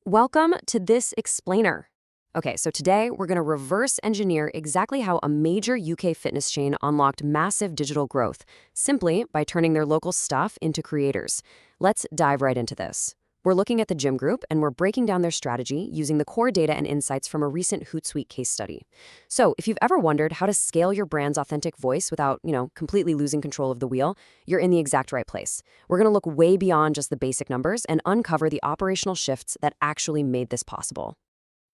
Welcome to This Explainer. Okay, so today we're going to reverse engineer exactly how a major UK fitness chain unlocked massive digital growth simply by turning their local stuff into creators. Let's dive right into this. We're looking at the Gym Group and we're breaking down their strategy using the core data and insights from a recent Hootsuite case study. So, if you've ever wondered how to scale your brand's authentic voice without, completely losing control of the wheel, you're in the exact right place. We're going to look way beyond just the basic numbers and uncover the operational shifts that actually made this possible.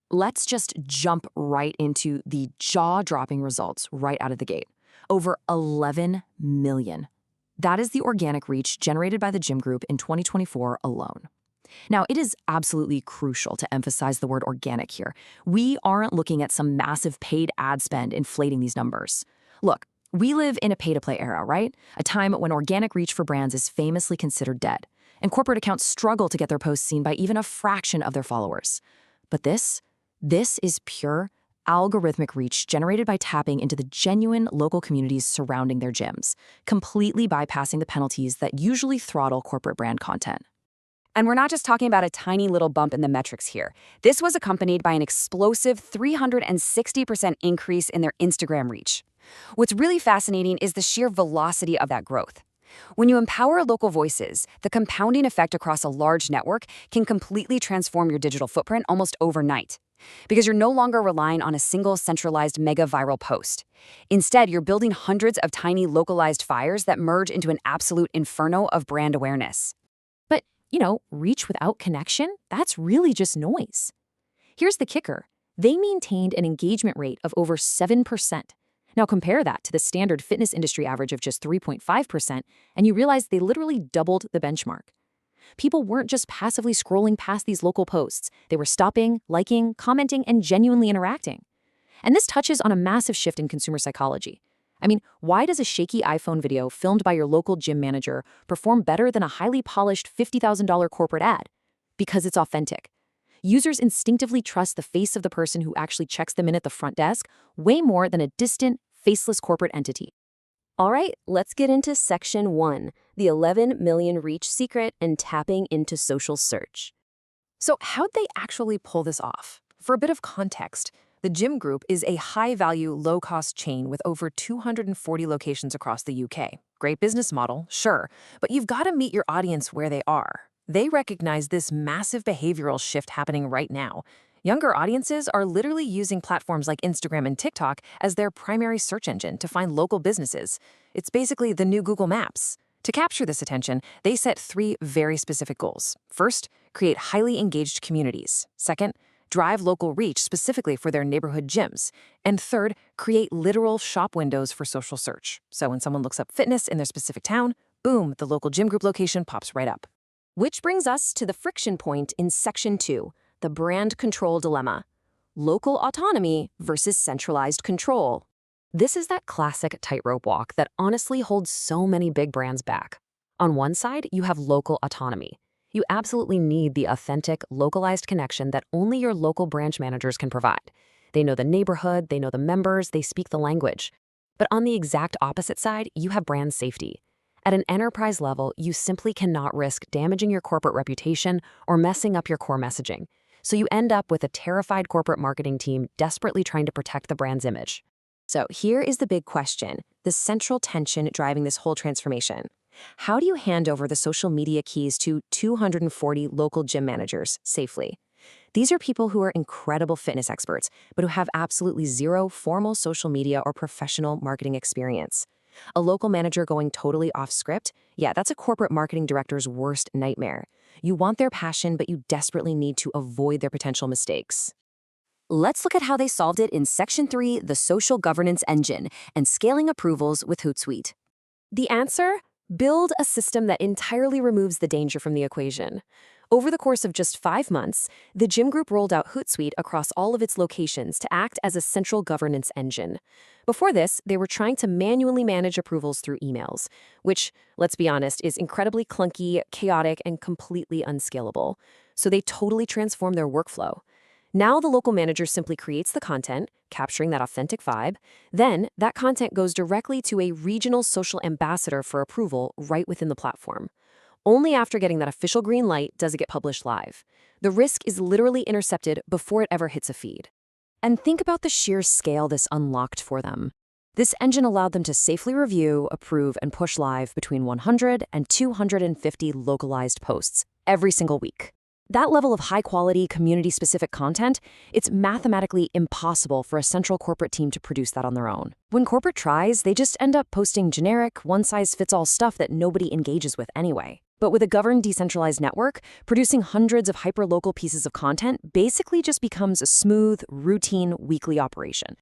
Let's just jump right into the jaw-dropping results right out of the gate. Over 11 million. That is the organic reach generated by the Gym Group in 2024 alone. Now, it is absolutely crucial to emphasize the word organic here. We aren't looking at some massive paid ad spend inflating these numbers. Look, we live in a pay-to-play era, right? A time when organic reach for brands is famously considered dead, and corporate accounts struggle to get their posts seen by even a fraction of their followers. But this is pure algorithmic reach generated by tapping into the genuine local communities surrounding their gyms, completely bypassing the penalties that usually throttle corporate brand content. And we're not just talking about a tiny little bump in the metrics here. This was accompanied by an explosive 360% increase in their Instagram reach. What's really fascinating is the sheer velocity of that growth. When you empower local voices, the compounding effect across a large network can completely transform your digital footprint almost overnight. Because you're no longer relying on a single centralized mega viral post. Instead, you're building hundreds of tiny localized fires that merge into an absolute inferno of brand awareness. But, reach without connection, that's really just noise. Here's the kicker. They maintained an engagement rate of over 7%. Now compare that to the standard fitness industry average of just 3.5%, and you realize they literally doubled the benchmark. People weren't just passively scrolling past these local posts. They were stopping, liking, commenting, and genuinely interacting. And this touches on a massive shift in consumer psychology. I mean, why does a shaky iPhone video filmed by your local gym manager perform better than a highly polished $50,000 corporate ad? Because it's authentic. Users instinctively trust the face of the person who actually checks them in at the front desk way more than a distant, faceless corporate entity. All right, let's get into Section 1, the 11 million reach secret and tapping into social search. So how'd they actually pull this off? For a bit of context, the Gym Group is a high-value, low-cost chain with over 240 locations across the UK. Great business model, sure, but you've got to meet your audience where they are. They recognize this massive behavioral shift happening right now. Younger audiences are literally using platforms like Instagram and TikTok as their primary search engine to find local businesses. It's basically the new Google Maps. To capture this attention, they set 3 very specific goals. First, create highly engaged communities. Second, drive local reach specifically for their neighborhood gyms. And third, create literal shop windows for social search. So when someone looks up fitness in their specific town, boom, the local Gym Group location pops right up. Which brings us to the friction point in Section 2, the brand control dilemma. Local autonomy versus centralized control. This is that classic tightrope walk that honestly holds so many big brands back. On one side, you have local autonomy. You absolutely need the authentic, localized connection that only your local branch managers can provide. They know the neighborhood, they know the members, they speak the language. But on the exact opposite side, you have brand safety. At an enterprise level, you simply cannot risk damaging your corporate reputation or messing up your core messaging. So you end up with a terrified corporate marketing team desperately trying to protect the brand's image. So here is the big question, the central tension driving this whole transformation. How do you hand over the social media keys to 240 local gym managers safely? These are people who are incredible fitness experts, but who have absolutely zero formal social media or professional marketing experience. A local manager going totally off script? Yeah, that's a corporate marketing director's worst nightmare. You want their passion, but you desperately need to avoid their potential mistakes. Let's look at how they solved it in Section 3, the social governance engine, and scaling approvals with Hootsuite. The answer? Build a system that entirely removes the danger from the equation. Over the course of just 5 months, the Gym Group rolled out Hootsuite across all of its locations to act as a central governance engine. Before this, they were trying to manually manage approvals through emails, which, let's be honest, is incredibly clunky, chaotic, and completely unscalable. So they totally transformed their workflow. Now the local manager simply creates the content, capturing that authentic vibe. Then that content goes directly to a regional social ambassador for approval right within the platform. Only after getting that official green light does it get published live. The risk is literally intercepted before it ever hits a feed. And think about the sheer scale this unlocked for them. This engine allowed them to safely review, approve, and push live between 100 and 250 localized posts every single week. That level of high-quality, community-specific content, it's mathematically impossible for a central corporate team to produce that on their own. When corporate tries, they just end up posting generic, one-size-fits-all stuff that nobody engages with anyway. But with a governed, decentralized network, producing hundreds of hyper-local pieces of content basically just becomes a smooth, routine, weekly operation.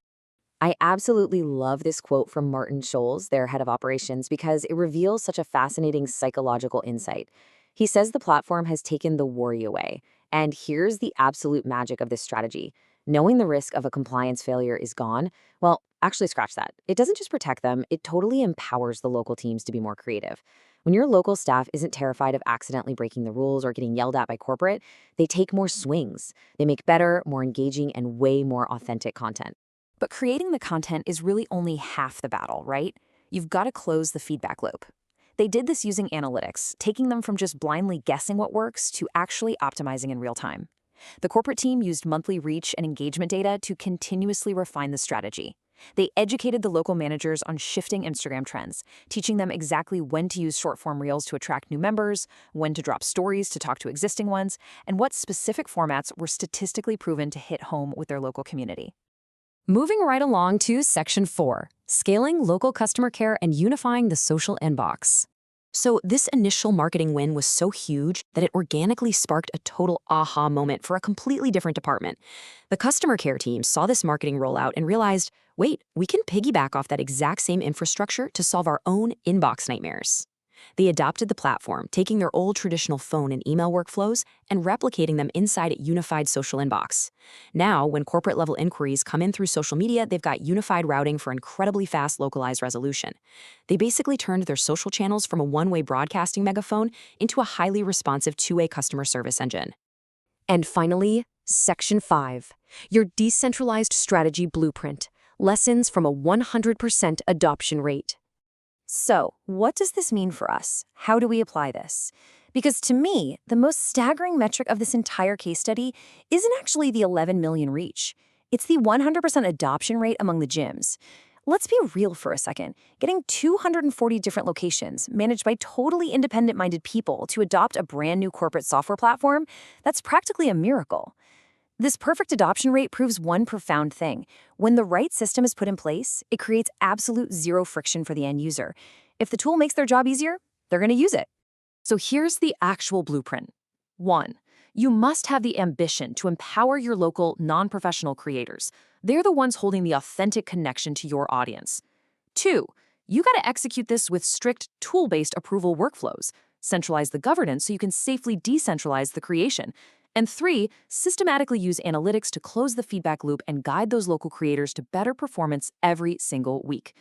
I absolutely love this quote from Martin Scholes, their head of operations, because it reveals such a fascinating psychological insight. He says the platform has taken the worry away. And here's the absolute magic of this strategy. Knowing the risk of a compliance failure is gone, well, actually scratch that. It doesn't just protect them, it totally empowers the local teams to be more creative. When your local staff isn't terrified of accidentally breaking the rules or getting yelled at by corporate, they take more swings. They make better, more engaging, and way more authentic content. But creating the content is really only half the battle, right? You've got to close the feedback loop. They did this using analytics, taking them from just blindly guessing what works to actually optimizing in real time. The corporate team used monthly reach and engagement data to continuously refine the strategy. They educated the local managers on shifting Instagram trends, teaching them exactly when to use short-form reels to attract new members, when to drop stories to talk to existing ones, and what specific formats were statistically proven to hit home with their local community. Moving right along to Section 4, scaling local customer care and unifying the social inbox. So this initial marketing win was so huge that it organically sparked a total aha moment for a completely different department. The customer care team saw this marketing rollout and realized, wait, we can piggyback off that exact same infrastructure to solve our own inbox nightmares. They adopted the platform, taking their old traditional phone and email workflows and replicating them inside a unified social inbox. Now, when corporate-level inquiries come in through social media, they've got unified routing for incredibly fast localized resolution. They basically turned their social channels from a one-way broadcasting megaphone into a highly responsive two-way customer service engine. And finally, Section 5, your decentralized strategy blueprint, lessons from a 100% adoption rate. So, what does this mean for us? How do we apply this? Because to me, the most staggering metric of this entire case study isn't actually the 11 million reach. It's the 100% adoption rate among the gyms. Let's be real for a second. Getting 240 different locations managed by totally independent-minded people to adopt a brand new corporate software platform, that's practically a miracle. This perfect adoption rate proves one profound thing. When the right system is put in place, it creates absolute zero friction for the end user. If the tool makes their job easier, they're going to use it. So here's the actual blueprint. 1. You must have the ambition to empower your local, non-professional creators. They're the ones holding the authentic connection to your audience. 2. You got to execute this with strict tool-based approval workflows. Centralize the governance so you can safely decentralize the creation. And 3, systematically use analytics to close the feedback loop and guide those local creators to better performance every single week.